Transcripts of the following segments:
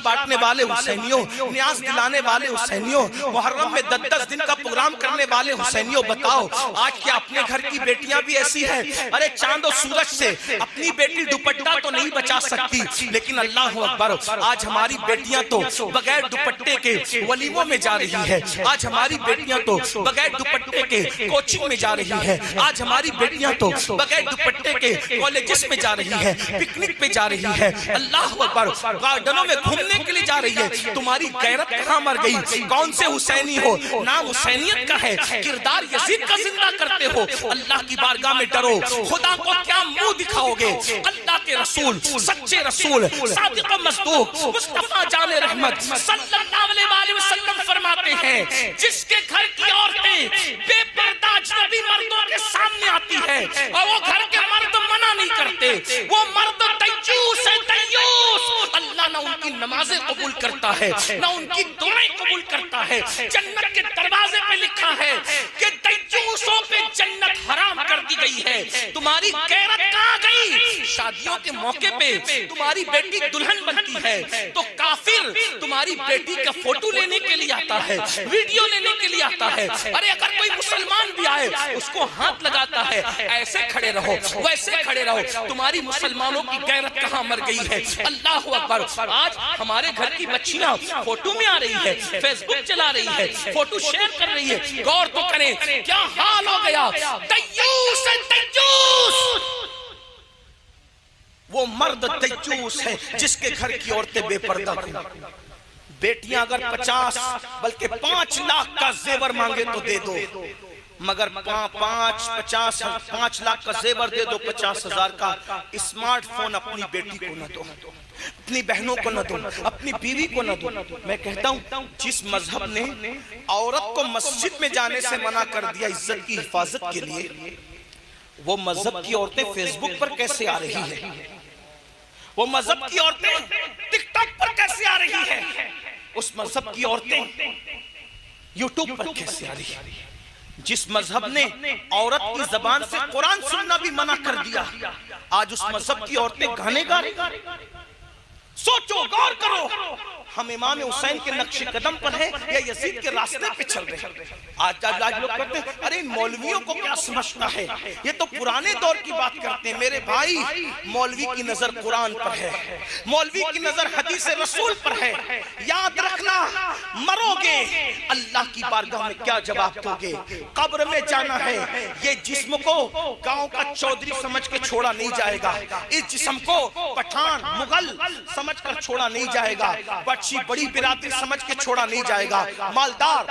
بانٹنے والے حسینیوں، نیاز دلانے والے حسینیوں، محرم میں 10 دن کا پروگرام کرنے والے حسینیوں، بتاؤ آج کیا اپنے گھر کی بیٹیاں بھی ایسی ہیں؟ ارے چاند و سورج سے اپنی بیٹی دوپٹہ تو نہیں بچا سکتی، لیکن اللہ اکبر آج ہماری بیٹیاں تو بغیر دوپٹے کے ولیموں میں جا رہی ہے، آج ہماری بیٹیاں تو بغیر دوپٹے کے کوچنگ میں جا رہی ہے، آج ہماری بیٹیاں تو بغیر دوپٹے کے کالجز میں جا رہی ہے، پکنک پہ جا رہی ہے، اللہ اکبر گارڈنوں میں گھومنے کے لیے جا رہی ہے۔ تمہاری غیرت کہاں مر گئی؟ کون سے حسینی ہو؟ نام حسینیت کا ہے، کردار یزید کا زندہ کرتے ہو۔ اللہ کی بارگاہ میں ڈرو، خدا کو کیا منہ دکھاؤ گے؟ اللہ کے رسول، سچے رسول، صادق و مصدوق مصطفیٰ جان رحمت صلی اللہ علیہ وسلم فرماتے ہیں جس کے گھر کی عورتیں بے پردہ اجنبی مردوں کے سامنے آتی ہے اور وہ گھر کے مرد منع نہیں کرتے، وہ مرد دیوس ہے، دیوس، اللہ نہ ان کی نمازیں قبول کرتا ہے نہ ان کی دعائیں قبول کرتا ہے۔ جنت کے دروازے پہ لکھا ہے کہ دیوسوں پہ جنت حرام کر دی گئی ہے۔ تمہاری غیرت کہاں گئی؟ شادیوں کے موقع پہ تمہاری بیٹی دلہن بنتی ہے تو کافر تمہاری بیٹی کا فوٹو لینے کے لیے آتا ہے، ویڈیو لینے کے لیے آتا ہے۔ ارے اگر کوئی مسلمان بھی آئے اس کو ہاتھ لگاتا ہے، ایسے کھڑے رہو ویسے کھڑے رہو۔ تمہاری مسلمانوں کی غیرت کہاں مر گئی ہے؟ اللہ اکبر آج ہمارے گھر کی بچیاں فوٹو میں آ رہی ہے، فیس بک چلا رہی ہے، فوٹو شیئر کر رہی ہے، غور تو کریں کیا حال ہو گیا۔ دیوس ہے، دیوس، وہ مرد دیوس ہے جس کے گھر کی عورتیں بے پردہ تھیں۔ بیٹیاں اگر 50 بلکہ 5 لاکھ کا زیور مانگے تو دے دو، مگر 5 لاکھ کا زیور دے دو، 50,000 کا اسمارٹ فون اپنی بیٹی کو نہ دو، اپنی بہنوں کو نہ دو، اپنی بیوی کو نہ دو۔ میں کہتا ہوں جس مذہب نے عورت کو مسجد میں جانے سے منع کر دیا عزت کی حفاظت کے لیے، وہ مذہب کی عورتیں فیس بک پر کیسے آ رہی ہیں؟ وہ مذہب کی عورتیں ٹک ٹاک پر کیسے آ رہی ہیں؟ اس مذہب کی عورتیں یوٹیوب پر کیسے آ رہی ہیں؟ جس مذہب نے عورت کی زبان سے قرآن سننا بھی منع کر دیا، آج اس مذہب کی عورتیں گانے گا رہی ہیں۔ سوچو، غور کرو، ہم امام حسین کے نقش قدم پر ہیں یا یزید کے راستے پہ چل رہے ہیں؟ آج لوگ کہتے ہیں ارے مولویوں کو کیا سمجھتا ہے، یہ تو پرانے دور کی بات کرتے ہیں۔ میرے بھائی، مولوی کی نظر قرآن پر ہے، مولوی کی نظر حدیث رسول پر ہے۔ یاد رکھنا، مرو گے اللہ کی بارگاہ میں کیا جواب دو گے؟ قبر میں جانا ہے، یہ جسم کو گاؤں کا چودھری سمجھ کے چھوڑا نہیں جائے گا، اس جسم کو پٹھان مغل سمجھ کر چھوڑا نہیں جائے گا، بچی بڑی برادری سمجھ کے چھوڑا نہیں جائے گا، مالدار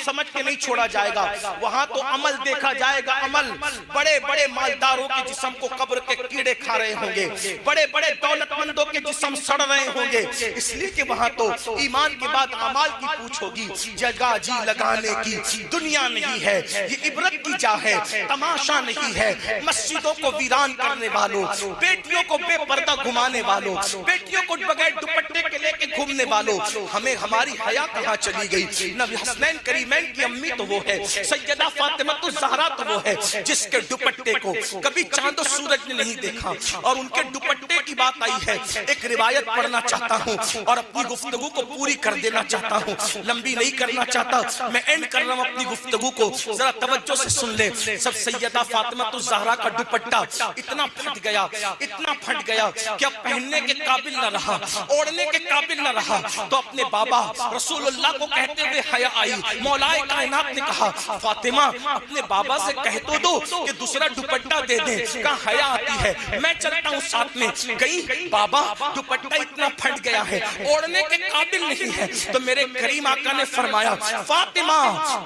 سمجھ کے نہیں چھوڑا جائے گا۔ وہاں تو عمل دیکھا جائے گا، عمل۔ بڑے بڑے مالداروں کے جسم کو قبر کے کیڑے کھا رہے ہوں گے، بڑے بڑے دولت مندوں کے جسم سڑ رہے ہوں گے، اس لیے کہ وہاں تو ایمان کے بعد اعمال کی پوچھ ہوگی۔ جگہ جی لگانے کی دنیا نہیں ہے، یہ عبرت کی جا ہے، تماشا نہیں ہے۔ مسجدوں کو ویران کرنے والوں، بیٹیوں کو بے پردہ گھمانے والوں، بیٹیوں کو بغیر دوپٹے کے لے کے گھومنے والوں، ہمیں ہماری حیا کہاں چلی گئی؟ نبی حسنین کریمین کی امی تو وہ ہے، سیدہ فاطمہ الزہرا تو وہ ہے جس کے دوپٹے کو کبھی چاند و سورج نے نہیں دیکھا، اور ان کے دوپٹے کی بات آئی ہے۔ ایک روایت پڑھنا چاہتا ہوں اور اپنی گفتگو کو پوری کر دینا چاہتا ہوں، لمبی نہیں کرنا چاہتا، میں اینڈ کر رہا ہوں اپنی گفتگو کو، ذرا توجہ سے سن لے۔ سب سیدہ فاطمہ الزہرا کا دوپٹہ اتنا پھٹ گیا، اتنا پھٹ گیا کہ اب پہننے کے قابل نہ رہا، اوڑھنے کے قابل نہ رہا، تو اپنے بابا رسول اللہ کو کہتے ہوئے حیا آئی۔ مولا کائنات نے کہا فاطمہ اپنے بابا سے کہہ تو دو کہ دوسرا دوپٹہ دے دیں، کہا حیا آتی ہے میں چلتا ہوں ساتھ میں۔ گئی، بابا دوپٹہ اتنا پھٹ گیا ہے، اوڑھنے کے قابل نہیں ہے، تو میرے کریم آقا نے فرمایا فاطمہ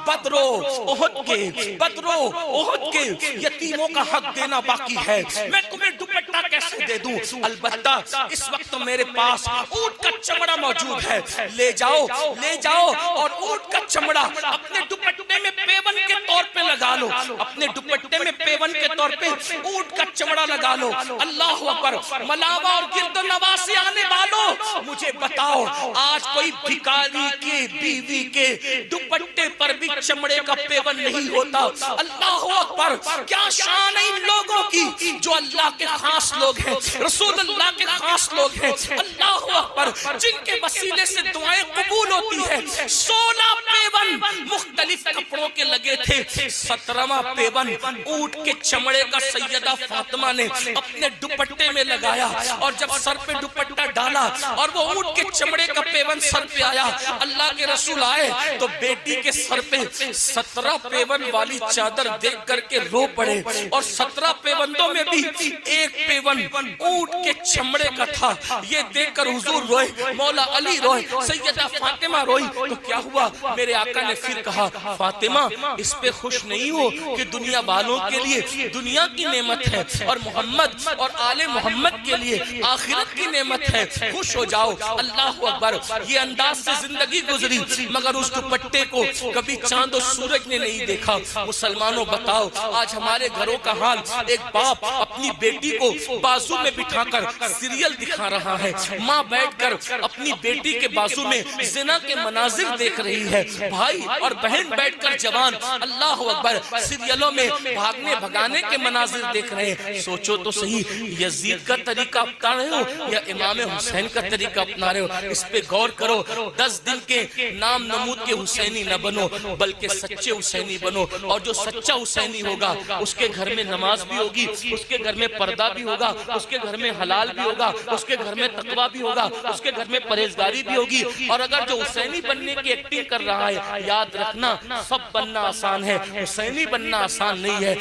بدرو احد کے، بدرو احد کے یتیموں کا حق دینا باقی ہے، میں تمہیں دوپٹہ کیسے دے دوں؟ البتہ اس وقت میرے پاس اونٹ کا چمڑا موجود ہے، لے جاؤ، لے جاؤ اور اونٹ کا چمڑا اپنے دوپٹے میں پیون کے طور پہ لگا لگا لو, اپنے دوپٹے میں پیون کے طور پہ اونٹ کا چمڑا لگا لو. اللہ اکبر. ملاوا اور گرد و نواح سے آنے والوں, مجھے بتاؤ آج کوئی بھکاری کے بیوی کے دوپٹے پر بھی چمڑے کا پیون نہیں ہوتا. اللہ اکبر. کیا شان ہے ان لوگوں کی جو اللہ کے خاص لوگ ہیں, رسول اللہ کے خاص لوگ ہیں. اللہ اکبر. جن کے وسیلے سے دعائیں قبول ہوتی ہے. 16 پیون مختلف کپڑوں کے لگے تھے. 17واں پیون اونٹ کے چمڑے کا سیدہ فاطمہ نے اپنے دوپٹے میں لگایا, اور جب سر پہ دوپٹہ ڈالا اور وہ اونٹ کے چمڑے کا پیون سر پہ آیا, اللہ کے رسول آئے تو بیٹی کے سر پہ 17 پیون والی چادر دیکھ کر کے رو پڑے, اور 17 پیوندوں میں بھی ایک پیون اونٹ کے چمڑے کا تھا. یہ دیکھ کر حضور روئے, مولا علی روئے, سیدہ فاطمہ روئی. تو کیا ہوا؟ میرے آقا نے پھر کہا, فاطمہ اس پہ خوش نہیں ہو کہ دنیا والوں کے لیے دنیا کی نعمت ہے اور محمد اور آل محمد کے لیے آخرت کی نعمت ہے, خوش ہو جاؤ. اللہ اکبر. یہ انداز سے زندگی گزری, مگر اس دوپٹے کو کبھی چاند و سورج نے نہیں دیکھا. مسلمانوں بتاؤ آج ہمارے گھروں کا حال, ایک باپ اپنی بیٹی کو بازو میں بٹھا کر سیریل دکھا رہا ہے, ماں بیٹھ کر اپنی بیٹی کے بازو میں زنا کے مناظر دیکھ رہی ہے, بھائی اور بہن بیٹھ کر جوان اللہ اکبر سیریلوں میں بھاگنے بھگانے کے مناظر دیکھ رہے ہیں. سوچو تو صحیح, یزید کا طریقہ اپنا رہے ہو یا امام حسین کا طریقہ اپنا رہے ہو؟ اس پہ غور کرو. 10 دن کے نام نمود کے حسینی نہ بنو, بلکہ سچے حسینی بنو. اور جو سچا حسینی ہوگا اس کے گھر میں نماز بھی ہوگی, اس کے گھر میں پردہ بھی ہوگا, اس کے گھر میں حلال بھی ہوگا, اس کے گھر میں تقویٰ بھی ہوگا, اس کے گھر میں پرہیزگاری بھی ہوگی. اور اگر جو حسینی بننے کی ایکٹنگ کر رہا ہے, یاد رکھنا سب بننا آسان ہے, حسینی بننا آسان نہیں ہے.